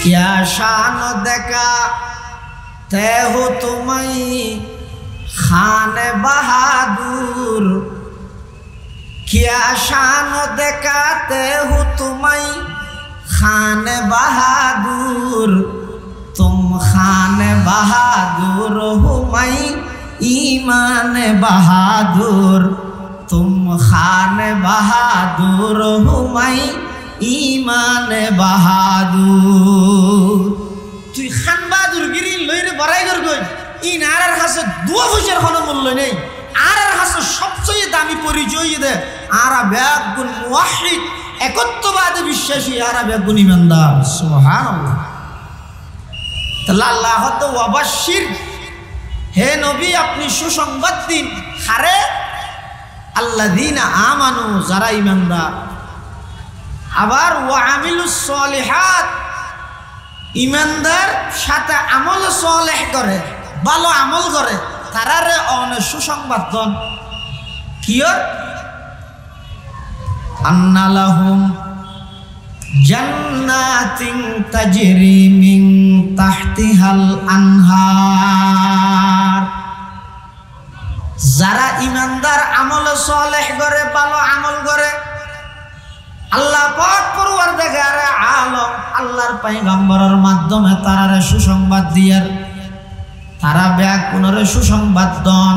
क्या शान देखा ते हो तुम्हें खान बहादुर, क्या शान दिखाते हो तुम्हें खान बहादुर, तुम खान बहादुर हो मैं ईमान बहादुर, तुम खान बहादुर हो मैं ईमान बहादुर। তুই খান বাহাদুর গিরি লইরে বড়াই কর কই ইন আর কাছে দুয়া পয়সার কোনো মূল্য নেই। আর কাছে সবচেয়ে দামি পরিচয় দে আর বেগুন মুওয়াহিদ একত্ববাদে বিশ্বাসী আর বেগুন ইমানদার। সুবহানাল্লাহ। তাআলা আল্লাহ তো ওয়াবাশির, হে নবী আপনি সুসংবাদ দিন হারে আল্লাযীনা আমানু, যারা ইমানদার। আবার ওয়া আমিলুস সলিহাত, ইমানদার সাথে আমল সলেহ করে, ভালো আমল করে, তারারে অনেক সুসংবাদ দন কিয়র আন্না লাহুম জান্নাতিন তাজরি মিন তাহতিহাল আনহার। যারা ইমানদার আমল সলেহ করে, ভালো আমল করে, আল্লাহ পাক পরওয়ারদিগার আলম আল্লাহর পয়গম্বরের মাধ্যমে তারারে সুসংবাদ দিয়ার, তারা ব্যাকুণরে সুসংবাদ দন।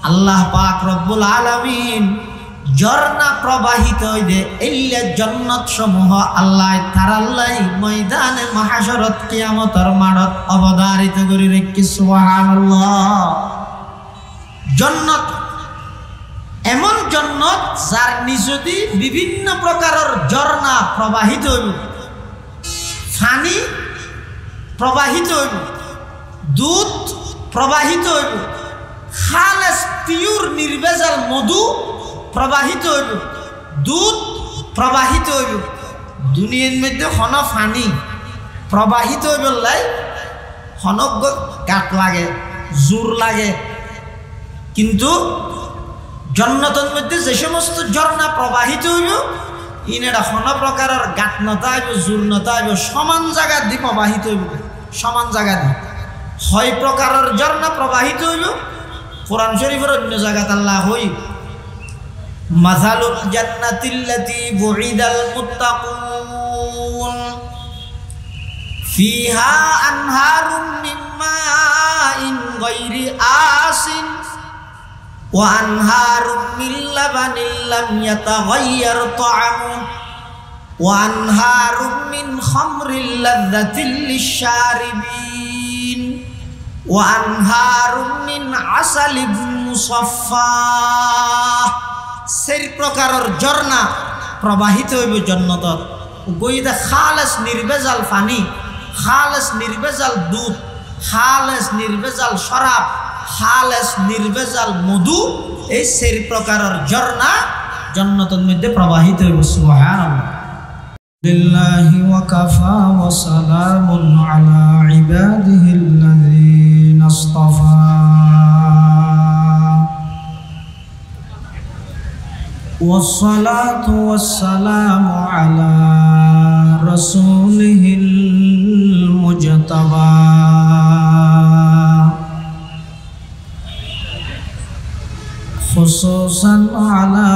আল্লাহ পাক রব্বুল আলামিন ঝর্ণা প্রবাহিত হইবে এল্লা জান্নাত সমূহ আল্লাহ তারাল্লাই ময়দানে মাহশরত কিয়ামতের মাঠত অবধারিত করে রেখে। সুবহানাল্লাহ। জান্নাত এমন জান্নাত যার নিচে দিয়ে বিভিন্ন প্রকারের ঝর্ণা প্রবাহিত হইব, পানি প্রবাহিত হইব, দুধ প্রবাহিত হইব, খালেস পিওর নির্ভেজাল মধু প্রবাহিত হইব, দুধ প্রবাহিত হইব। দুনিয়ার মধ্যে হন পানি প্রবাহিত হইব লাই হনক গাত লাগে, জোর লাগে, কিন্তু জান্নাতের মধ্যে যে সমস্ত ঝর্ণা প্রবাহিত হইব ইনেরা কোনো প্রকারের গাত নতাইব, জোর নতাইব, সমান জায়গা দিয়ে প্রবাহিত হইব, সমান জায়গা দিয়ে। হয় প্রকারের ঝর্ণা প্রবাহিত হইব, কোরআন শরীফের অন্য জায়গাতে আল্লাহ হই মাসালুল জান্নাতিল্লাতী বুইদাল মুত্তাকুন ফিহা আনহারুম মিন মাইন গায়রি আসিন ওয়া আনহারুম মিন লাবানিন লাম ইয়াতাগায়্যার তা'আমুহু ওয়া আনহারুম মিন খামরিল লাযযাতিল লিশ-শারিবিন ওয়া আনহারুম মিন আসালিন মুসাফফা। সেই প্রকারের ঝর্ণা প্রবাহিত হইব জান্নাতত। গইদা খালেস নির্ভেজাল পানি, খালেস নির্ভেজাল দুধ, খালেস নির্ভেজাল শরাব, খালেস নির্ভেজাল মধু, এই সেই প্রকারের ঝর্ণা জান্নাতের মধ্যে প্রবাহিত হইব। সুবহানাল্লাহ। লিল্লাহি ওয়া কাফা ওয়া সালামুন আলা ইবাদিহিল্লাযীনা ইসতাফা। والصلاة والسلام على رسوله المجتبى خصوصا على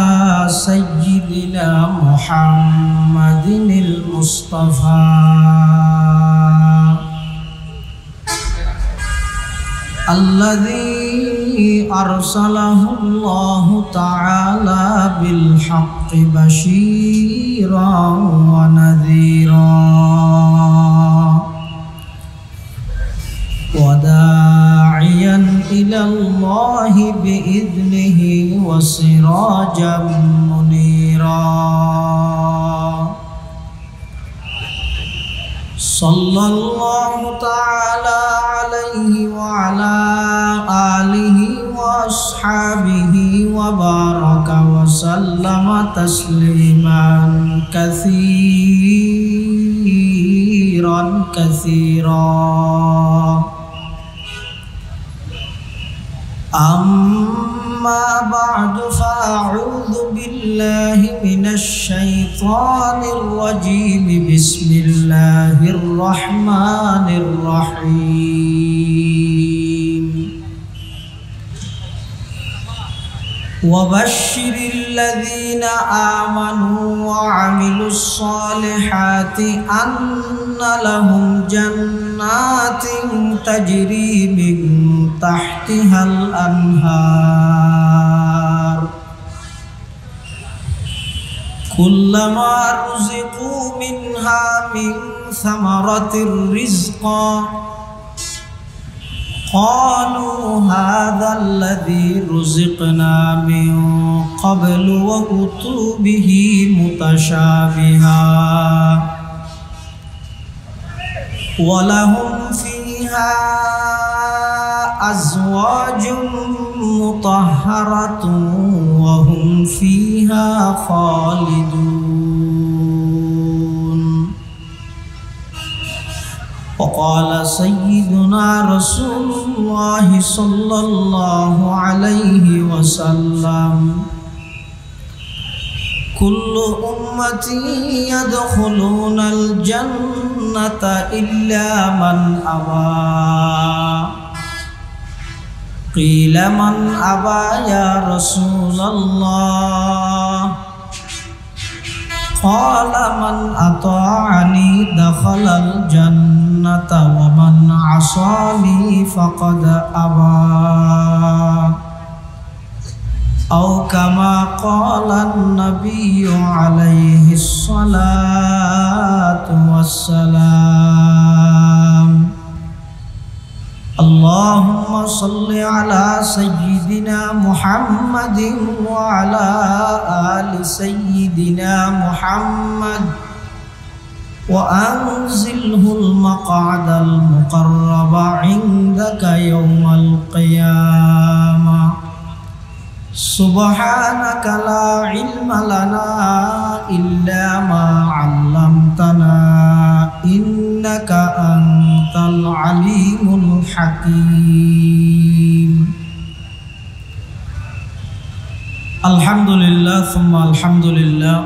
سيدنا محمد المصطفى الذي أرسله الله تعالى بالحق بشيرا ونذيرا وداعيا إلى الله بإذنه وسراجا منيرا صلى الله تعالى عليه وعلى آله وأصحابه وبارك وسلم تسليما كثيرا كثيرا. أما أما بعد فأعوذ بالله من الشيطان الرجيم بسم الله الرحمن الرحيم وبشر الذين آمنوا وعملوا الصالحات أن لهم جنات تجري من تحتها الأنهار كلما رزقوا منها من ثمرة رزقا قالوا هذا الذي رزقنا من قبل وأتوا به متشابها ولهم فيها أزواج مطهرة وهم فيها خالدون وقال سيدنا رسول الله صلى الله عليه وسلم كل أمتي يدخلون الجنة إلا من أبى قيل من أبى يا رسول الله قال من أطاعني دخل الجنة ومن عصاني فقد أبى أو كما قال النبي عليه الصلاة والسلام اللهم صل على سيدنا محمد وعلى آل سيدنا محمد وأنزله المقعد المقرب عندك يوم القيامة سبحانك لا علم لنا إلا ما علمتنا إنك أنت العليم الحكيم الحمد لله ثم الحمد لله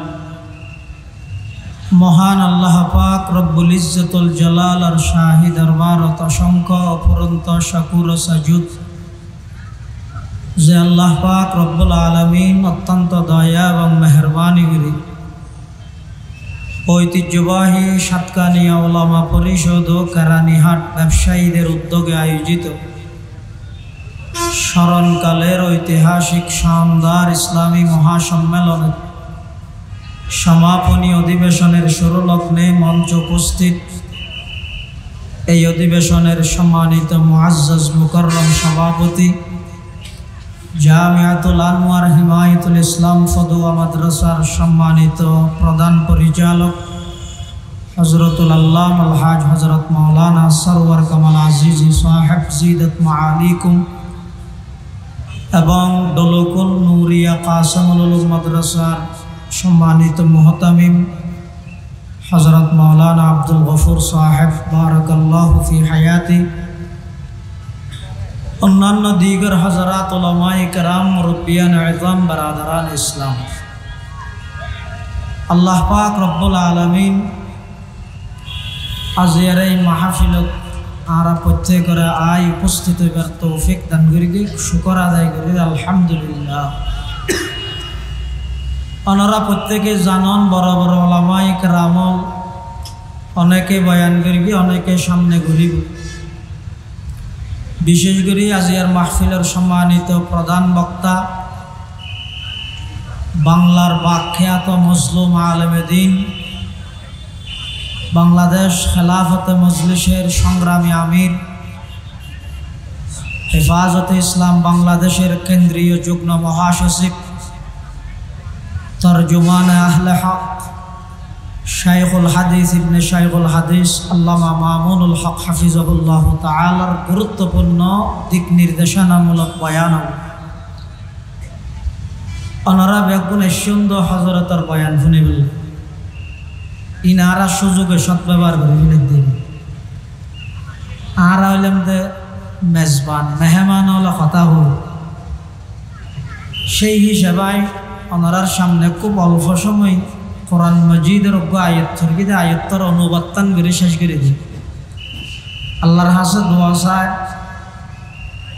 মহান আল্লাহ পাক রব্বুল ইজ্জতুল জালালার শাহী দরবারত অসংখ্য অপরন্ত শাকুর ও সাজুদ যে আল্লাহ পাক রব্বুল আলামিন অত্যন্ত দয়া এবং মেহেরবানি করে ঐতিহ্যবাহী সাতকানিয়া উলামা পরিষদ ও কেরানীহাট ব্যবসায়ীদের উদ্যোগে আয়োজিত স্মরণকালের ঐতিহাসিক শানদার ইসলামী মহাসম্মেলনের সমাপনী অধিবেশনের শুরুলগ্নে মঞ্চ উপস্থিত এই অধিবেশনের সম্মানিত মুআজ্জাজ মুকাররম সভাপতি জামিয়াতুল আনওয়ার হিমায়াতুল ইসলাম ফদুয়া মাদ্রাসার সম্মানিত প্রধান পরিচালক হযরতুল আল্লামা আলহাজ হযরত মাওলানা সরওয়ার কামাল আজিজি সাহেব জিদত মাআলিকুম এবং দলকুল নূরিয়া কাসমুল উলুম মাদ্রাসার সম্মানিত মুহতামিম হযরত মাওলানা আব্দুল গফুর সাহেব বারাকাল্লাহু ফি হায়াতি অন্যান্য দিগর হযরত উলামায়ে কেরাম মুরব্বিয়ান আযম বারাদারান ইসলাম আল্লাহ পাক রব্বুল আলামিন আজের এই মাহফিলত আরা প্রত্যেকরে আই উপস্থিত হইবার তৌফিক দান করি শুকর আদায় করি আলহামদুলিল্লাহ ওনারা প্রত্যেকে জানন বড় বড় উলামায়ে কেরাম অনেকে বয়ান করিবি অনেকে সামনে ঘুরিব বিশেষ করে আজিয়ার মাহফিলের সম্মানিত প্রধান বক্তা বাংলার বাখ্যাত মজলুম আলেমে দ্বীন বাংলাদেশ খেলাফতে মজলিসের সংগ্রামী আমির হেফাজতে ইসলাম বাংলাদেশের কেন্দ্রীয় যুগ্ম মহাসচিব তরজুমান আহলে হক শাইখুল হাদিস ইবনে শাইখুল হাদিস আল্লামা মামুনুল হক হাফিজাহুল্লাহ তাআলার গুরুত্বপূর্ণ দিক নির্দেশনামূলক বয়ান ওনারা বেগুনে সুন্দর হযরতের বয়ান শুনে বললেন ইনারা সুযোগে সদ্ব্যবহার করে দিন আর হইলাম যে মেজবান মেহমান হলো কথা হল সেই হিসাবে ওনার সামনে খুব অল্প সময় কোরআন মজিদের আয়াত্তর অনুবাদ করে শেষ করে দিই। আল্লাহর হাসে দোয়া চায়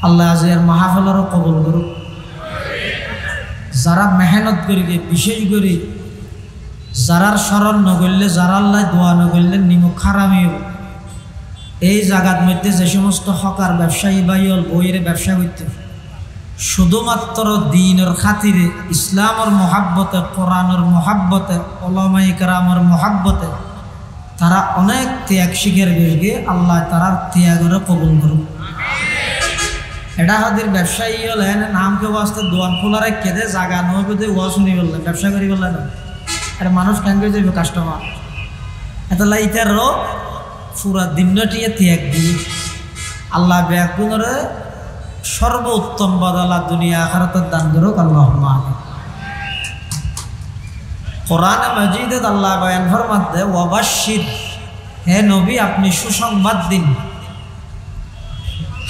আল্লাহ আজের মাহফিলেরও কবুল করুক। যারা মেহনত করি বিশেষ করে যারার স্মরণ নগরলে যারা আল্লাহ দোয়া নগরলে নিমুখ খারামি এই জায়গার মধ্যে যে সমস্ত হকার ব্যবসায়ী বাইল বইয়ের ব্যবসা করতে শুধুমাত্র দ্বীনের খাতিরে ইসলামের মহাব্বতে কোরআনের মহাব্বতে ওলামায়ে কেরামের মহাব্বতে তারা অনেক ত্যাগ শিখের গিয়ে আল্লাহ তারার ত্যাগের কবুল করুক। এটা হাতের ব্যবসায়ী হলে নামকে বাঁচতে দোয়ান খোলারে কেঁদে জাগা নয় ওয়া শুনি বললেন ব্যবসা করি বললেন না এটা মানুষ কেন যাবে কাস্টমার এটা লাইটারও পুরা দিনটিয়ে ত্যাগ দিয়ে আল্লাহ ব্যাগুণরে সর্বোত্তম বদলা দুনিয়া আখিরাতের দান করুক আল্লাহুম্মা আমিন। কোরআনে মাজিদে আল্লাহ বয়ান ফরমাতে ওয়াবাশশির, হে নবী আপনি সুসংবাদ দিন,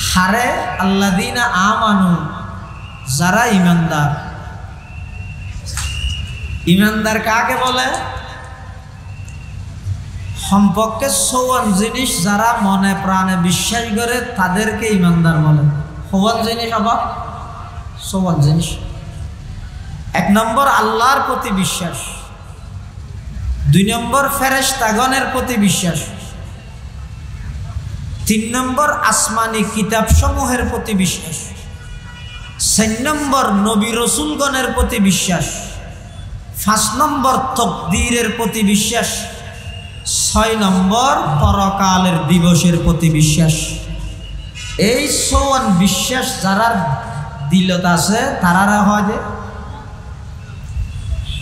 হারে আল্লাযীনা আমানু, যারা ঈমানদার। ঈমানদার কাকে বলে? সম্পর্কে 54 জিনিস যারা মনে প্রাণে বিশ্বাস করে তাদেরকে ঈমানদার বলে। 54 জিনিস আবার 54 জিনিস। 1 নম্বর আল্লাহর প্রতি বিশ্বাস, 2 নম্বর ফেরেশতাগণের প্রতি বিশ্বাস, 3 নম্বর আসমানি কিতাব সমূহের প্রতি বিশ্বাস, 4 নম্বর নবী রসুলগণের প্রতি বিশ্বাস, 5 নম্বর তকদীরের প্রতি বিশ্বাস, 6 নম্বর পরকালের দিবসের প্রতি বিশ্বাস। এই 54 বিশ্বাস যারা দিলত আছে তারা হয় যে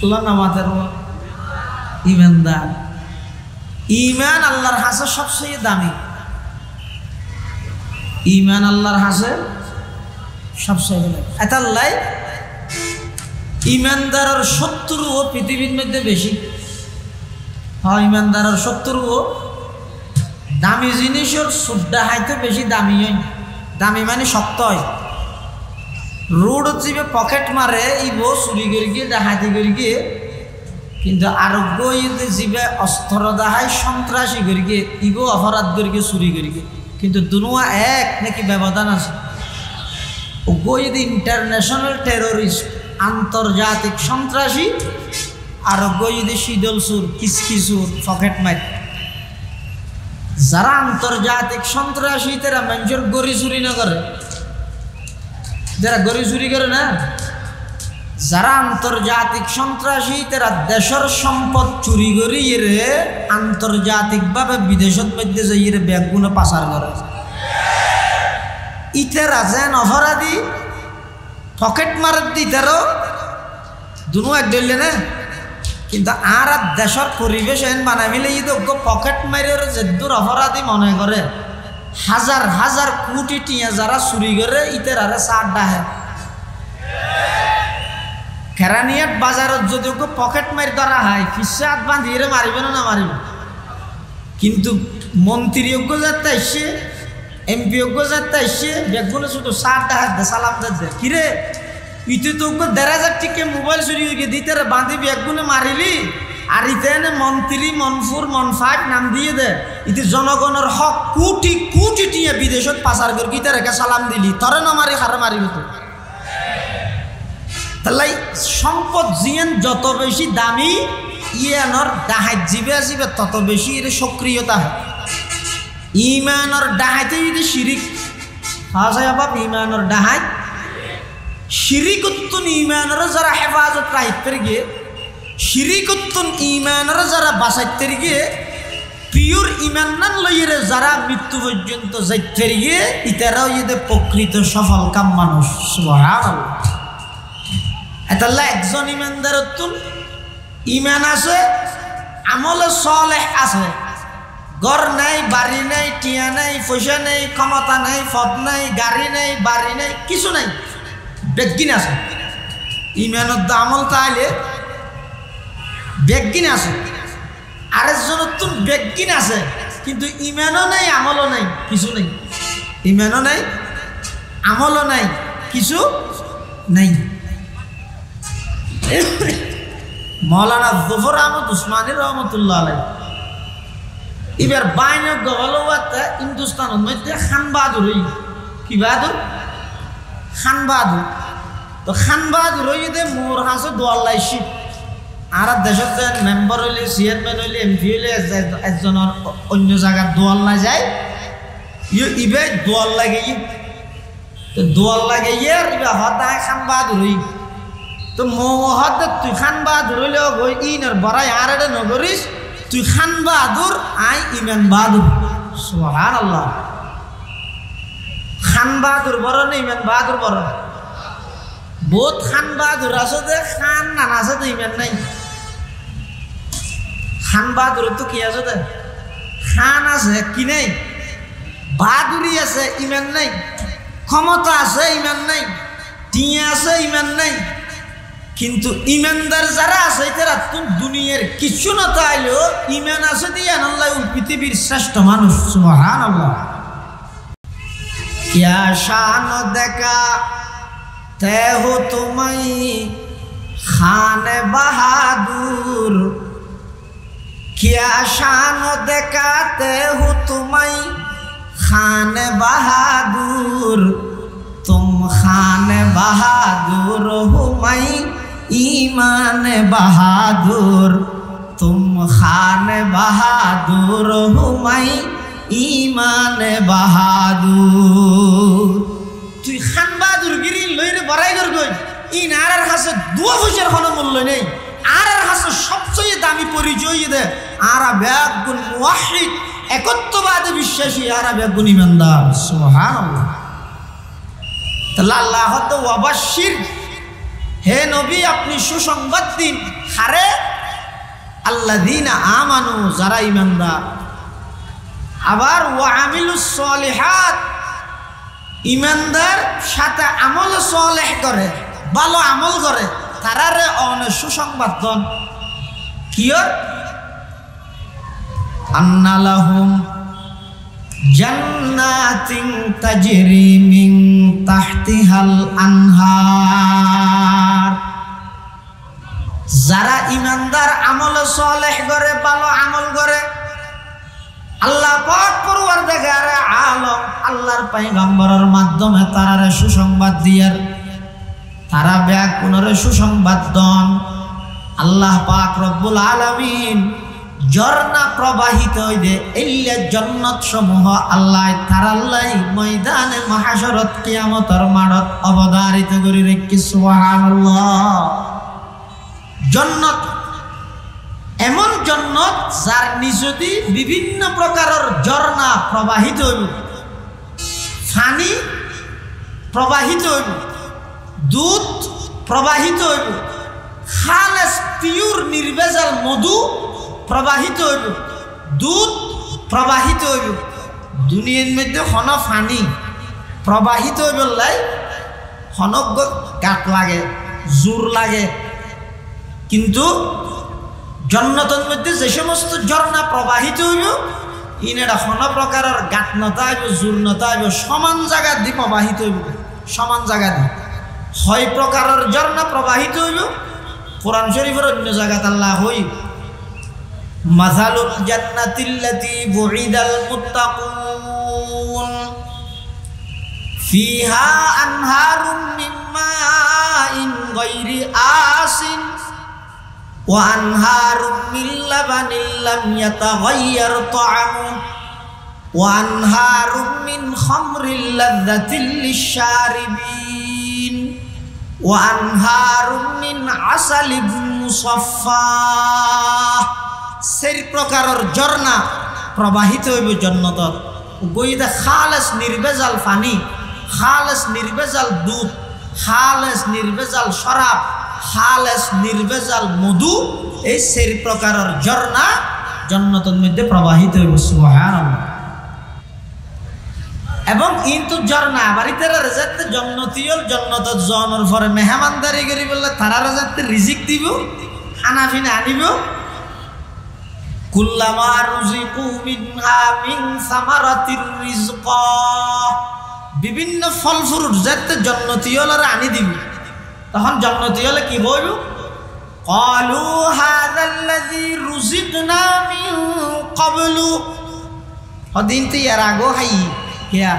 আল্লাহ নামাজের ঈমানদার। ঈমান আল্লাহর হাসে সবচেয়ে দামি, ঈমান আল্লাহর হাসে সবচেয়ে দামি। এতাল্লাই ঈমানদারের শত্রুও পৃথিবীর মধ্যে বেশি হয়। ঈমানদারের শত্রুও দামি জিনিসের সুদ্দা হাইতে বেশি দামি হয়। দামি মানে শক্ত হয়। রোড জিবে পকেট মারে ইবো চুরি করে গিয়ে ডাহাতি করে গিয়ে, কিন্তু আরোগ্য জিবে অস্ত্র দাহাই সন্ত্রাসী করে গিয়ে ইবো অপরাধ করে গিয়ে চুরি করে গিয়ে, কিন্তু দুনুয়া এক নাকি ব্যবধান আছে। ওগোইদ ইন্টারন্যাশনাল টেরোরিস্ট আন্তর্জাতিক সন্ত্রাসী, আর ওগোইদ শীতল সুর কিসকিসুর পকেট মার। যারা আন্তর্জাতিক সন্ত্রাসী তারা মানুষের গড়ি চুরি না করে, যারা গড়ি চুরি করে না, যারা আন্তর্জাতিক সন্ত্রাসী তারা দেশের সম্পদ চুরি করি এরে আন্তর্জাতিকভাবে বিদেশের মধ্যে যাই এর ব্যাগগুলো পাচার করে। ইতারা যেন অপরাধী পকেট মারার দিতারও দুনো এক ধরলে না, কিন্তু আর দেশের পরিবেশ এন বানাইলে পকেট মারের যেদূর অপরাধী মনে করে হাজার হাজার কোটি টিয়া যারা চুরি করে ইতের আরে চার ডাহে। কেরানিয়াত বাজারত যদি পকেট মারি ধরা হয় ফিসে হাত বাঁধিয়ে মারিবে না মারিব, কিন্তু মন্ত্রী যোগ্য যাতে আসছে, এমপি যোগ্য যাতে আসছে বেগুলো শুধু চার ডাহাত দে সালাম দে কিরে ইতে তো 1,500 টিকে মোবাইল চুরি হয়ে দিতে বাঁধি বেগুলো মারিলি, আর ইতে মন্ত্রী মনফুর মনফাট নাম দিয়ে দে ইতে জনগণের হক কোটি কোটি টিয়া বিদেশত পাচার করে গীতে রেখে সালাম দিলি তরে না মারি হারে মারিব। তো তাহলে সম্পদ জিয়েন যত বেশি দামি ইয়ানোর ডাহাত জিবে আসিবে তত বেশি এর সক্রিয়তা হয়। ইমানোর ডাহাতে যদি শিরিক হাসায় বাপ ইমানোর ডাহাত শিরিকুত্তুন ইমানোর যারা হেফাজত রাখতে গিয়ে, শিরিকুত্তুন ইমানোর যারা বাঁচাইতে গিয়ে, পিওর ইমান নান লইরে যারা মৃত্যু পর্যন্ত যাইতে গিয়ে ইতারাও এদের প্রকৃত সফল কাম মানুষ। সুবহানাল্লাহ। এতাল্লাহ একজন ইমানদারতুন ইমান আছে, আমলে সলেহ আছে, ঘর নাই, বাড়ি নাই, টিয়া নাই, পয়সা নাই, ক্ষমতা নাই, পদ নাই, গাড়ি নাই, বাড়ি নাই, কিছু নাই, বেগিন আছে। ইমানের আমল তাইলে বেগিন আছে। আরেকজনের তো বেগিন আছে কিন্তু ইমানও নাই, আমলও নাই, কিছু নাই। ইমানও নাই, আমলও নাই, কিছু নাই। মৌলানা জফর আহমদ উসমানী রহমতুল্লাহ আলাই এবার বাইন গহলওয়াতে হিন্দুস্তানের মধ্যে খান বাহাদুর কি বাহাদুর খান বাহাদুর তো খান বাহাদুর হইতে মোর হাসে দোয়াল্লাইছি আর দেশের যে মেম্বার হইলে চেয়ারম্যান হইলে এমপি হইলে একজনের অন্য জায়গার দোয়াল্লা যায় ইবে দোয়াল্লা গিয়ে তো দোয়াল্লা গিয়ে আর ইবে হতায় খান বাহাদুর হই তো মহদ তুই খান বাহাদুর হইলেও গই ইনের বড়াই আর এটা নগরিস তুই খান বাহাদুর আই ইমান বাহাদুর সুবহানাল্লাহ খান বাহাদুর বড় না ইমান বাহাদুর বড় বহুত খান বাহাদুর আছে যে খান নান আছে তো ইমান নাই খান বাহাদুর তো কি আছে দে খান আছে কি নাই বাহাদুরি আছে ইমান নাই ক্ষমতা আছে ইমান নাই টিয়া আছে ইমান নাই কিন্তু ইমানদার যারা আছে তারা তুই দুনিয়ার কিছু না তাইলেও ইমান আছে দিয়ে আল্লাহ পৃথিবীর শ্রেষ্ঠ মানুষ সুবহানাল্লাহ क्या शान देखा ते हो तुम्हें खान बहादुर क्या शान देखाते हो तुम्हें खान बहादुर तुम खान बहादुर हो मैं ईमान बहादुर तुम खान बहादुर हो मैं ईमान बहादुर তুই খান বাহাদুর গিরি লইরে বড়াই কর গই ইন আর কাছে দুয়া পয়সার কোনো মূল্য নেই আর কাছে সবচেয়ে দামি পরিচয় দে আর বেগুন মুওয়াহিদ একত্ববাদে বিশ্বাসী আর বেগুন ইমানদার সুবহানাল্লাহ তাআলা আল্লাহ তো ওয়াবাশির হে নবী আপনি সুসংবাদ দিন হারে আল্লাযীনা আমানু যারা ইমানদার আবার ওয়া আমিলুস সলিহাত ইমানদার সাথে আমল সলেহ করে ভালো আমল করে তারারে অনেক সুসংবাদ দন কিয়র আন্না লাহুম জান্নাতিন তাজরি মিন তাহতিহাল আনহার যারা ইমানদার আমল সলেহ করে ভালো আমল করে আল্লাহ পাক পরওয়ারদিগার আলম আল্লাহর পয়গম্বরের মাধ্যমে তারারে সুসংবাদ দিয়ার তারা ব্যাকুনরে সুসংবাদ দন আল্লাহ পাক রব্বুল আলামিন ঝর্ণা প্রবাহিত হইবে ইল্লা জান্নাত সমূহ আল্লাহ তারাল্লাই ময়দানে মাহশরত কিয়ামতের মাঠত অবধারিত করি রেখে সুবহানাল্লাহ জান্নাত এমন জান্নাত যার নিচে দিয়ে বিভিন্ন প্রকারের ঝর্ণা প্রবাহিত হইব পানি প্রবাহিত হইব দুধ প্রবাহিত হইব খালেস পিওর নির্ভেজাল মধু প্রবাহিত হইব দুধ প্রবাহিত হইব দুনিয়ার মধ্যে হন পানি প্রবাহিত হইব লাই হনক গাত লাগে জোর লাগে কিন্তু জান্নাতের মধ্যে যে সমস্ত ঝর্ণা প্রবাহিত হইব ইনেরা কোনো প্রকারের গাত নতাইব জোর নতাইব সমান জায়গা দিয়ে প্রবাহিত হইব সমান জায়গা দিয়ে হয় প্রকারের ঝর্ণা প্রবাহিত হইব কোরআন শরীফের অন্য জায়গাতে আল্লাহ হই মাসালুল জান্নাতিল্লাতী বুইদাল মুত্তাকুন ফিহা আনহারুম মিন মাইন গায়রি আসিন وأنهار من لبن لم يتغير طعمه وأنهار من خمر لذة للشاربين وأنهار من عسل مصفى সেই প্রকারের ঝর্ণা প্রবাহিত হইব জান্নাতত গইদা খালেস নির্ভেজাল পানি খালেস নির্ভেজাল দুধ খালেস নির্ভেজাল শরাব খালেস নির্ভেজাল মধু এই সেই প্রকারের ঝর্ণা জান্নাতের মধ্যে প্রবাহিত হইব সুবহানাল্লাহ এবং কিন্তু ঝর্ণা বাড়িতে রাজাতে জান্নাতীয়ল জান্নাতত জনের পরে মেহমানদারি করি বললে তারা রাজাতে রিজিক দিব খানা পিনা আনিব কুল্লামা রুজিকু মিনহা মিন সামারাতির রিজকা বিভিন্ন ফল ফ্রুট যাতে জান্নাতীয়লরা আনি দিব তখন জান্নাতীয়লে কি হইব ক্বালু হাযাল্লাযী রুজিকনা মিন ক্বাবলু, হদিন তো এর আগো হাই কিয়া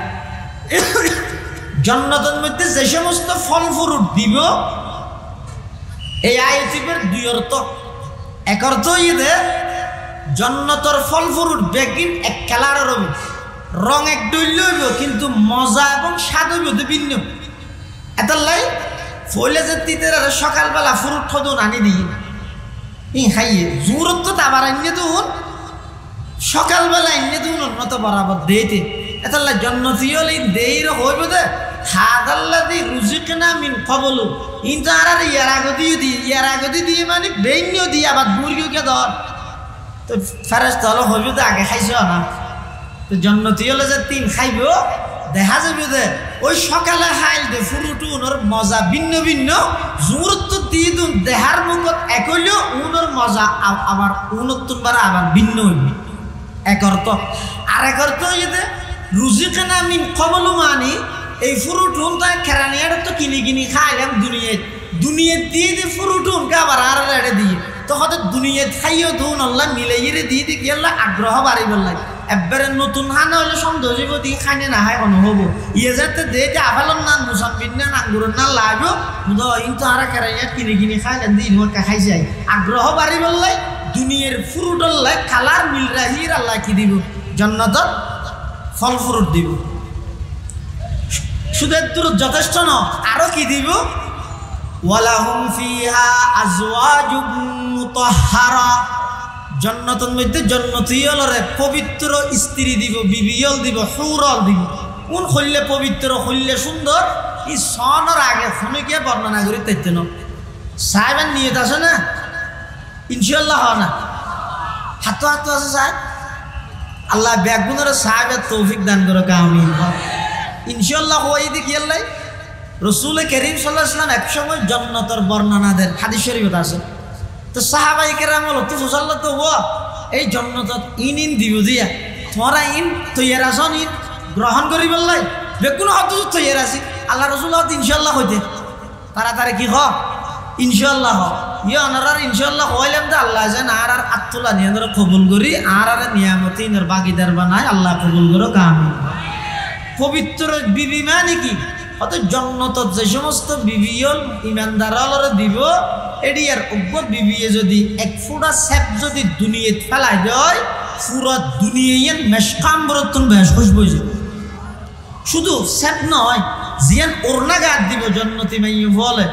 জান্নাতের মধ্যে যে সমস্ত ফল ফ্রুট দিব, এই আয়াতের দুই অর্থ। এক অর্থ ইদে জান্নাতের ফল ফ্রুট বেগিন এক কালারের হবে, রং এক দৈল্য হইব, কিন্তু মজা এবং স্বাদ হইব ভিন্ন। এটার লাই ফলে যে তিতের সকালবেলা ফ্রুট ঠদুন আনি দিয়ে ই খাইয়ে জোরত তো আবার আনিয়ে দুন সকালবেলা আনিয়ে দুন উন্নত বরাবর দেইতে। এটার লাই জন্নতি হলে দেইর হইব দে হাদাল্লাযী রুজিকনা মিন ক্বাবলু, কিন্তু আর ইয়ার আগদি দিয়ে মানে বেইন্য দিয়ে আবার মুরগিকে ধর তো ফেরেশতা হলো হইব দে আগে খাইছ না। তো জন্নতি হলে যে তিন খাইব দেখা যাবে যে ওই সকালে খাইল দে ফুরুটু উনোর মজা ভিন্ন ভিন্ন, জোরত দিয়ে দুন দেহার মুখত এক হইলেও উনোর মজা আবার উনত্তর বার আবার ভিন্ন হইবে। এক অর্থ। আর এক অর্থ হইতে রুজিকনা মিন ক্বাবলু মানে এই ফুরুটুন তাই খেরানিয়ার তো কিনি খাইলাম দুনিয়াত দিয়ে যে ফুরুটুনকে আবার আর রেড়ে দিয়ে তো হয়তো দুনিয়াত খাইও ধুন আল্লাহ মিলাইয়ে দিয়ে কি আল্লাহ আগ্রহ বাড়ি বললাই একবারে নতুন হানা হলে সন্দেহ জীব দিয়ে খাইনে না হয় কোনো হবো ইয়ে যাতে দেখে আফালন না মুসাম্বিন না আঙ্গুর না লাগো কিন্তু আর খেরানিয়ার কিনি খাইলেন দিয়ে ইনকা খাই যায় আগ্রহ বাড়ি বললাই দুনিয়ার ফুরুটল্লাই কালার মিল রাহির আল্লাহ কি দিব জান্নাত ফল ফ্রুট দিব। শুধু তোর যথেষ্ট ন আরো কি দিব ওয়ালাহুম ফিহা আজওয়াজুম মুতাহহারা, জান্নাতের মধ্যে জান্নাতীয়লরে পবিত্র স্ত্রী দিব, বিবিয়ল দিব, হুরল দিব। কোন হইলে পবিত্র হইলে সুন্দর এই সনের আগে ফোনকে বর্ণনা করি তাইতে ন সাহেবের নিয়ত আছে না ইনশাআল্লাহ হয় না হাতো আছে সাহেব আল্লাহ ব্যাগুনের সাহেবের তৌফিক দান করো কামিন ইনশাআল্লাহ হই দেখি আল্লাহ। রসুল করিম সাল্লাল্লাহু আলাইহি ওয়াসাল্লাম এক সময় জান্নাতের বর্ণনা দেন, হাদিস শরীফে আছে। তো সাহাবায়ে কেরাম বলো তো ফুসাল্লাহ তো ও এই জান্নাতত ইন দিব দিয়া তোমরা ইন তৈয়ার আছেন ইন গ্রহণ করি বললাই বেগুন হত তৈয়ার আছি আল্লাহ রসুল ইনশাআল্লাহ হইতে তাড়াতাড়ি কি হ ইনশাআল্লাহ ইয়ে অনার ইনশাআল্লাহ হইলাম তো আল্লাহ যেন আর আত্মলা নিয়ে কবুল করি আর নিয়ামতি ইনার বাগিদার বানায় আল্লাহ কবুল করো কামিন। পবিত্র বিবি মানে কি অত জান্নাতত যে সমস্ত বিবিয়ল ইমানদারলরে দিব এডি আর উগ্র বিবিয়ে যদি এক ফুটা সেপ যদি দুনিয়াত ফেলাই দেয় পুরো দুনিয়ায় মেশকাম বরতন বেশ খুশবু যাবে। শুধু সেপ নয় জিয়ান ওরনা গাদ দিব জান্নাতি মাইয়ে বলে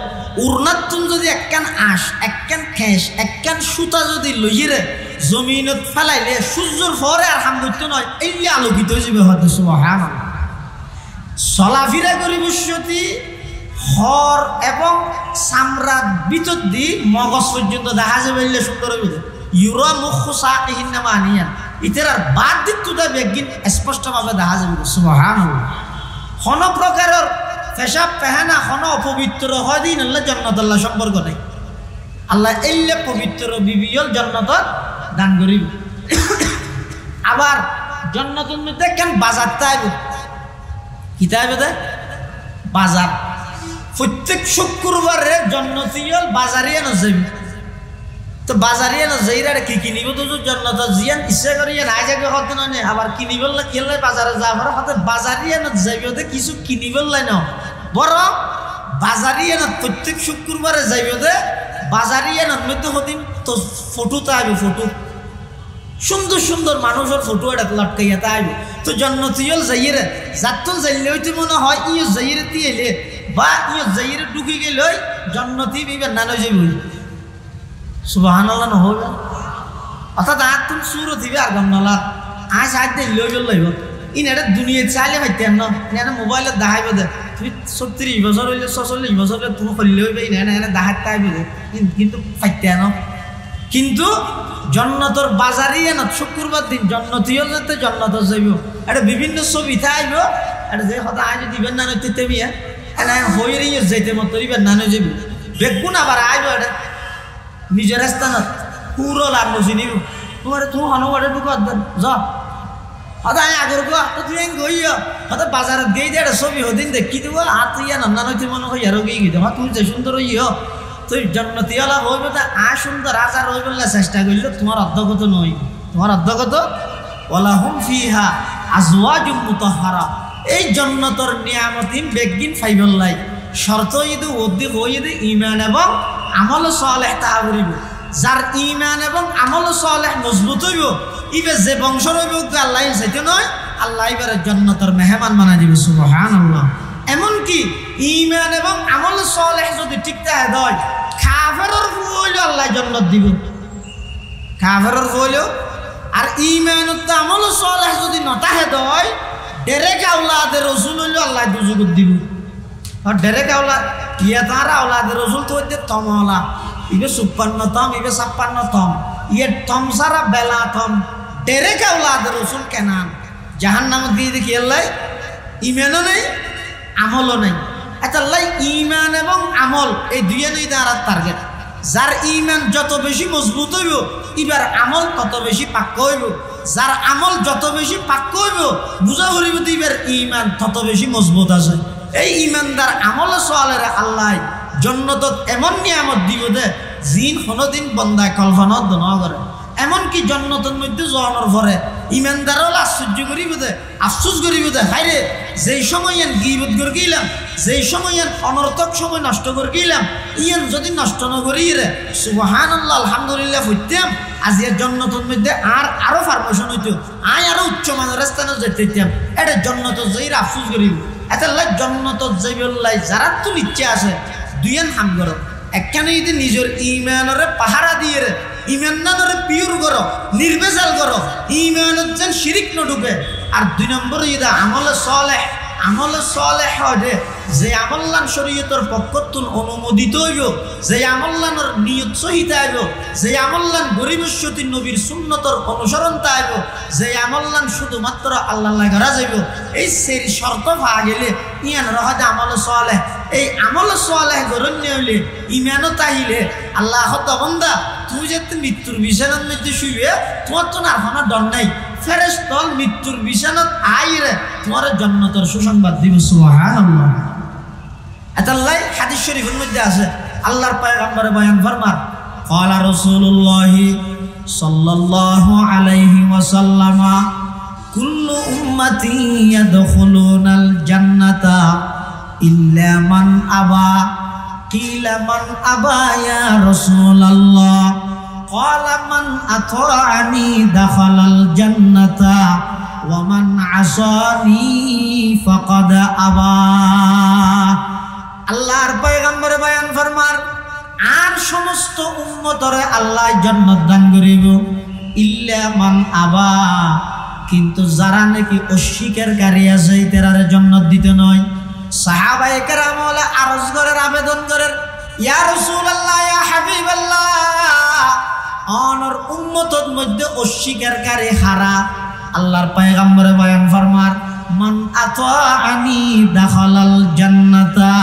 ওরনাত তুমি যদি একখান আঁশ একখান খেস একখান সুতা যদি লইরে জমিনত ফেলাইলে সূর্যর পরে আর হাম করতে নয় এই আলোকিত হয়ে যাবে হয়তো সুবহানাল্লাহ। চলাফেরা করিব সতী হর এবং চামড়ার ভিতর দি মগজ পর্যন্ত দেখা যাবে সুন্দর হইবে ইউরা মুখ সাকিহিন নামা আনিয়া ইতার আর বাদ দিত বেগিন স্পষ্টভাবে দেখা যাবে সুবহানাল্লাহ। কোন প্রকারের পেশাব পেহানা কোন অপবিত্র হয় দিন আল্লাহ জান্নাত আল্লাহ সম্পর্ক নাই আল্লাহ এলে পবিত্র বিবিয়ল জান্নাত দান করিব। আবার জান্নাতের মধ্যে কেন বাজার তাইব কিতাবে দে বাজার প্রত্যেক শুক্রবারে জান্নাতীয়ল বাজারিয়া না যাবি তো বাজারিয়া না যাইরা কি কিনিব তো জান্নাত জিয়ান ইচ্ছা করিয়া নাই যাবে হতে না আবার কিনিবল না কেলে বাজারে যাবার হতে বাজারিয়া না যাইবে তো কিছু কিনিবল না বরং বাজারিয়া না প্রত্যেক শুক্রবারে যাইবে দে বাজারিয়া না মধ্যে হদিন তো ফটো তাইবে ফটো সুন্দর সুন্দর মানুষের ফটো এটা লটকাইয়া তাইব তো জান্নাতীয়ল যাইরে যাত্তল যাইলে হইতে মনে হয় ইয়ে যাইরে তিয়েলে বা ইয়ে যাইরে ঢুকি গেলে জান্নাতি বিবেন না যাইব সুবহানাল্লাহ নহবে অর্থাৎ আর তুমি সুরত দিবে আর গমনালা আজ সাইড দিয়ে লই লইব ইন এটা দুনিয়া চাইলে পাইতে না এটা মোবাইলে দেখাইব দে তুমি 36 বছর হইলে 46 বছর হইলে তুমি করলে হইবে না এনে দেখাতে আইবে কিন্তু পাইতে না। কিন্তু জান্নাতের বাজারিয়া না শুক্রবার দিন জান্নাতীয় যেতে জান্নাত যাইব এটা বিভিন্ন ছবি থাইব এটা যে কথা আজ দিবেন না নইতে তেমিয়া এনা হইরে যাইতে মত দিবেন না যাইব বেগুন আবার আইব এটা নিজের স্থানত পুরো লাগলো চিনিব তোমার তুমি হনবারে ঢুকাত যা হয়তো আমি আগর গো তো তুই গইয়া হয়তো বাজারে দিয়ে এটা ছবি হদিন দেখি দেবো আর তুই না নইতে মনে হয় আরো গিয়ে গিয়ে তুমি যে সুন্দর ইয়ে তুই জান্নাতি হলা হইবে তা সুন্দর রাজা হইবে চেষ্টা করলে তোমার অধ্যগত নই, তোমার অধ্যগত ওয়ালাহুম ফিহা আজওয়াজুম মুতাহহারা। এই জান্নাতের নিয়ামতিন বেগিন ফাইবল্লাই শর্ত ইদু ওদি হইদে ঈমান এবং আমল সালেহ তা করিব। যার ঈমান এবং আমল সালেহ মজবুত হইব ইবে যে বংশ হইব আল্লাহ চাইতে নয়, আল্লাহ এবারে জান্নাতের মেহমান বানাই দিবে। সুবহানাল্লাহ। এমন কি ঈমান এবং আমল সালেহ যদি ঠিক থাকে দেয়, কাফেরের হইল আল্লাহ জান্নাত দিব, কাফেরের হইল। আর ঈমান ও আমল সালেহ যদি নতাহে দেয়, ডেরেক আওলাদের রাসূল হইল আল্লাহ দুজুগ দিব। আর ডেরেক আওলাদ ইয়া তারা আওলাদের রাসূল তো হইতে তমলা ইবে 56 তম ইবে 56 তম ইয়ে তম সারা বেলা তম ডেরেক আওলাদের রাসূল কেনান জাহান্নামে দিয়ে দেখি আল্লাহ ঈমানও নেই আমলও নেই। আচ্ছা আল্লাহ ঈমান এবং আমল এই দুইয়েরই দ্বারা টার্গেট। যার ঈমান যত বেশি মজবুত হইব এবার আমল তত বেশি পাক্কা হইব। যার আমল যত বেশি পাক্কা হইব বুঝা করিব এবার ঈমান তত বেশি মজবুত আছে। এই ঈমানদার আমল সালের আল্লাহ জান্নাতত এমন নিয়ামত দিব দে জিন কোনোদিন বন্দায় কল্পনাও না করে। এমনকি জান্নাতের মধ্যে যাওয়ার পরে ঈমানদারও আশ্চর্য করিব দে, আফসোস করিব দে, হায়রে যেই সময় গীবত করে গেলাম, যেই সময় অনর্থক সময় নষ্ট করে গেলাম, ইয়ান যদি নষ্ট না করি রে সুবহানাল্লাহ আলহামদুলিল্লাহ ফুটতাম, আজ এর জান্নাতের মধ্যে আরো ফার্মেশন হইতো, আরো উচ্চমানের স্থানে যেতাম। এটা জান্নাতের যাই আফসোস করিব। এটা জান্নাতত যাইবল্লাই যারা তোর ইচ্ছা আছে দুইয়ান হাম করো। একখানে যদি নিজের ঈমানরে পাহারা দিয়ে রে ঈমানরে পিওর করো, নির্ভেজাল করো, ঈমানত যেন শিরিক ন ঢুকে। আর দুই নম্বরে যদি আমলে সালেহ হয় যে আমল্লান শরীয়তের পক্ষতুন অনুমোদিত হইব, যে আমল্লানের নিয়ত সহিত আইব, যে আমল্লান গরিবস্বতী নবীর সুন্নতর অনুসরণ আইব, যে আমল্লান শুধুমাত্র আল্লাহ করা যাইব। এই সেই শর্ত পাওয়া গেলে ইয়ান রহদে আমল সালেহ। এই আমল সালেহ গরণ্য হইলে ঈমানত আহিলে আল্লাহ বন্দা তুই যে মৃত্যুর বিছানার মধ্যে শুইবে তোমার তো না কোনো ডর নাই, ফেরেশতা মৃত্যুর বিছানাত আইরে তোমার জান্নাতের সুসংবাদ দিব। সুবহানাল্লাহ। আল্লাহ হাদিস শরীফের মধ্যে আছে আল্লাহর পয়গম্বর বয়ান ফরমান ক্বালা রাসূলুল্লাহ সাল্লাল্লাহু আলাইহি ওয়াসাল্লাম কুল্লু উম্মতি ইয়াদখুলুনাল জান্নাতা ইল্লা মান আবা কিলা মান আবা ইয়া রাসূলুল্লাহ ক্বালা মান আতাআনি দাখালাল জান্নাতা ওয়া মান আসানি ফাকাদ আবা। আল্লাহর পয়গম্বর বয়ান ফরমার আর সমস্ত উম্মতরে আল্লাহ জান্নাত দান করিব ইল্লা মান আবা, কিন্তু যারা নাকি অস্বীকারী আছে তারারে জান্নাত দিতে নয়। সাহাবায়ে কেরাম ওলা আরজ করেন, আবেদন করেন, ইয়া রাসূলুল্লাহ ইয়া হাবিবাল্লাহ অনর উম্মতর মধ্যে অস্বীকারী হারা। আল্লাহর পয়গম্বরে বয়ান ফরমার মান আতাআনি দাখালাল জান্নাতা,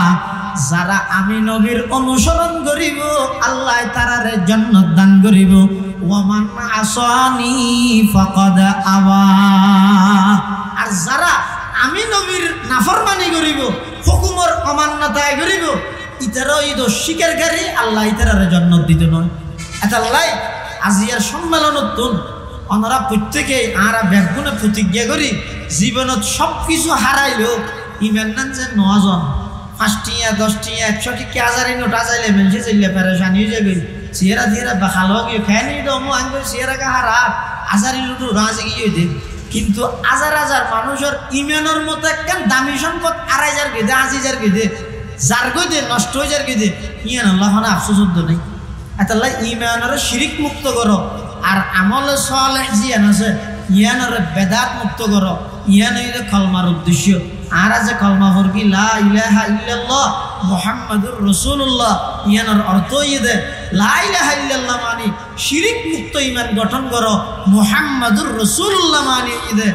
যারা আমি নবীর অনুসরণ করিব আল্লাহ তারারে জান্নাত দান করিব। ওয়া মান আসানি ফাকাদ আবা, আর যারা আমি নবীর নাফরমানি করিব হুকুমের অমান্যতায় করিব ইতারা ঈদ স্বীকারী আল্লাহ ইতারারে জান্নাত দিতে নয়। আল্লাহ আজিয়ার সম্মেলনত ওনারা প্রত্যেকেই আরা ব্যাগুনে প্রতিজ্ঞা করি জীবনত সব কিছু হারাইলেও ইমান নান যে 9 জন 5 টিয়া 10 টিয়া 100 টিয়া 1000 নোট আজাইলে মেলছে চিল্লে পেরেশানি হয়ে যাবে। চেহারা ধীরা বাখালো গিয়ে ফ্যানি দমু আনবে চেহারাকে হারা আজারি লুটু রাজে গিয়ে দে। কিন্তু হাজার হাজার মানুষের ইমানের মতো একখান দামি সম্পদ 2,500 গেদে 80,000 গেদে যার গদে নষ্ট হয়ে যার গেদে ইয়ান আল্লাহ না আফসোস নাই। আল্লাহ ইমানের শিরিক মুক্ত করো আর আমল সালেহ জিয়ান আছে ইয়ানের বেদাত মুক্ত করো। ইয়ান হইলে কলমার উদ্দেশ্য। আর আছে কলমা ফরকি লা ইলাহা ইল্লাল্লাহ মুহাম্মাদুর রাসূলুল্লাহ, ইয়ানের অর্থ ইদে লা ইলাহা ইল্লাল্লাহ মানে শিরিক মুক্ত ঈমান গঠন করো, মুহাম্মাদুর রাসূলুল্লাহ মানে ইদে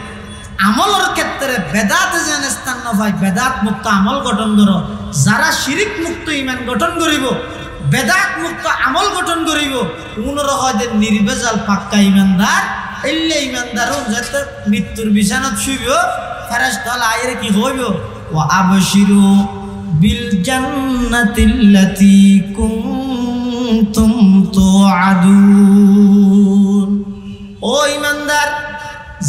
আমলের ক্ষেত্রে বেদাত যেন স্থান না পায় বেদাত মুক্ত আমল গঠন করো। যারা শিরিক মুক্ত ঈমান গঠন করিব বেদাত মুক্ত আমল গঠন করিব উনর হয়তো নির্ভেজাল পাক্কা ইমানদার। এলে ইমানদারও যাতে মৃত্যুর বিছানাত শুইব ফেরেশতা আইরে কি হইব ওয়া আবশিরু বিল জান্নাতিল্লাতী কুনতুম কুনতুম তুআদুন। ও ইমানদার,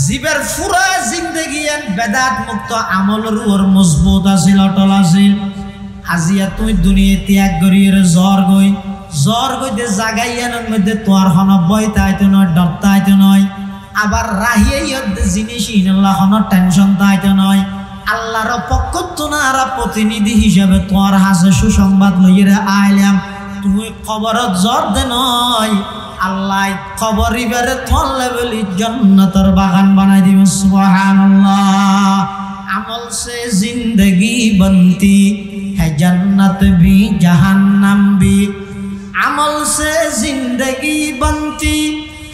জীবের পুরা জিন্দগি বেদাত মুক্ত আমলের উপর মজবুত আছিল, অটল আছিল। আজিয়া তুই দুনিয়া ত্যাগ করিয়ে জ্বর গইতে জাগাইয়ানোর মধ্যে তোর হন বই তাইতো নয়, ডর তাইতো নয়, আবার রাহিয়ে জিনিস ইনাল্লাহ হন টেনশন তাইতো নয়। আল্লাহর পক্ষ তোনারা প্রতিনিধি হিসাবে তোর হাসে সুসংবাদ লইয়ে আইলাম। তুই খবরত জ্বর দে নয়, আল্লাহ খবর ইবারে থলে বলি জান্নাতের বাগান বানাই দিব। সুবহানাল্লাহ। আমল সে জিন্দগি बनती है जन्नत भी जहन्नम भी, अमल से जिंदगी बनती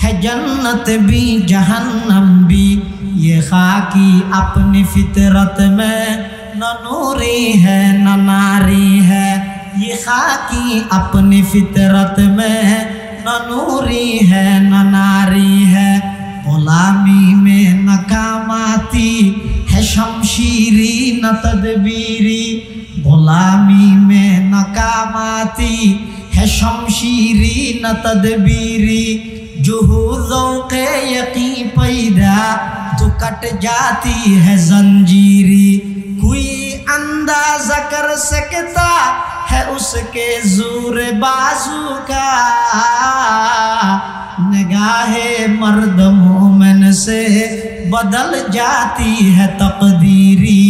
है जन्नत भी जहन्नम भी। ये खाकी अपनी फितरत में न नूरी है न नारी है, ये खाकी अपनी फितरत में न नूरी है न नारी है। गुलामी में नकामाती है शमशीरी न तदबीरी, गुलामी में नकामाती है शमशीरी न तदबीरी। जुहूदों के यकीन पैदा तो कट जाती है जंजीरी, कोई अंदाजा कर सकता है उसके जोर बाजू का। निगाहे मर्द मोमिन से बदल जाती है तकदीरी,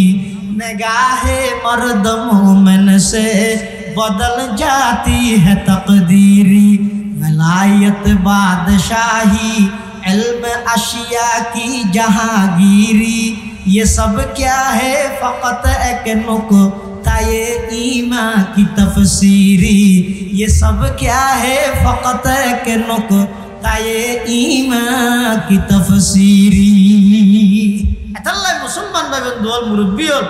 निगाहे मर्द मोमिन से बदल जाती है तकदीरी। वलायत बादशाही इल्म अशिया की जहांगीरी, ये सब क्या है फ़कत एक नुक्ता-ए ईमान की तफसीरी, ये सब क्या है फ़कत एक नुक्ता-ए ईमान की तफसीरी। এতাল্লাই মুসলমান ভাইবেন দোয়াল মুরব্বিয়র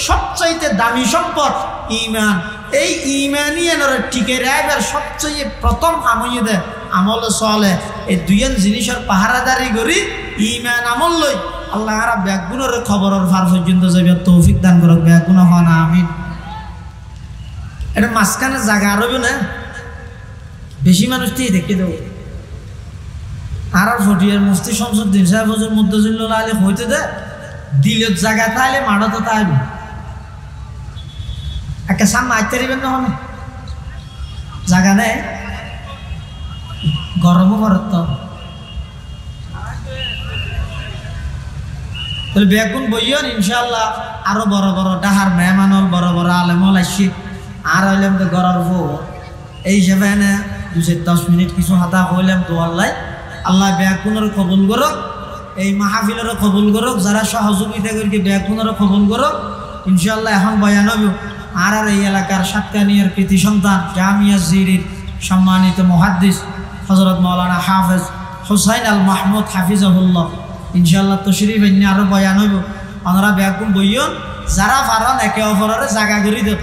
সবচাইতে দামি সম্পদ ঈমান। এই ঈমানই এনারে টিকে রাখবার সবচেয়ে প্রথম আমলে দেয় আমল চলে। এই দুইজন জিনিসের পাহারাদারি করি ঈমান আমল লই আল্লাহ আর ব্যাগুনের খবরের ফার পর্যন্ত যাবে তৌফিক দান করুক। ব্যাগুন হন আমিন। এটা মাঝখানে জায়গা আরবে না, বেশি মানুষ দিয়ে দেখে দেবো। আর ফটিয়ার মুফতি শামসুদ্দিন সাহেব হুজুর মুদ্দাজিল্লাহ আলী হইতে দে দিলত জায়গা তাইলে মাড়া তো তাইবে একটা সামনে আইতে পারিবেন না, হবে জায়গা নেই, গরমও করার তো বেগুন বইয়ন ইনশাল্লাহ। আরো বড় বড় ডাহার মেহমানল বড় বড় আলেমল আসি আর হইলাম তো গড়ার বউ এই হিসাবে এনে 2-10 মিনিট কিছু হাতা হইলাম তো আল্লাহ আল্লাহ ব্যাগুনের কবুল করুক, এই মাহফিলেরও কবুল করুক, যারা সহযোগিতা করি ব্যাগুনেরও কবুল করুক ইনশাল্লাহ। এখন বয়ান হইব আর এই এলাকার সাতকানিয়ার কৃতি সন্তান জামিয়া জিরির সম্মানিত মুহাদ্দিস হযরত মাওলানা হাফেজ হুসাইন আল মাহমুদ হাফিজাহুল্লাহ ইনশাল্লাহ তশরিফ এনে আরো বয়ান হইব। ওনারা ব্যাগুন বইয়ন, যারা পারেন একে অপরের জায়গা করে দেন,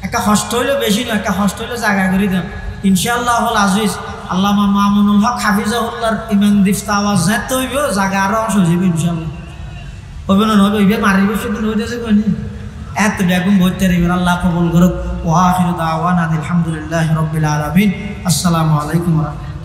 একটা কষ্ট হইলে বেশি নয়, একটা কষ্ট হইলে জায়গা করে দেন ইনশাআল্লাহ। হল আজিজ আল্লামা মামুনুল হক হাফিজাহুল্লাহর ইমান দিফতা আওয়াজ যেতে হইব, জায়গা আরো অংশ হইব ইনশাআল্লাহ। হইবে না হইবে হইবে মারিব সেদিন হইতেছে কইনি এত ব্যাগুন বইতে রইবেন। আল্লাহ কবুল করুক। ওয়া আখিরু দাওয়ানা আলহামদুলিল্লাহি রাব্বিল আলামিন। আসসালামু আলাইকুম ওয়া রাহমাতুল্লাহ।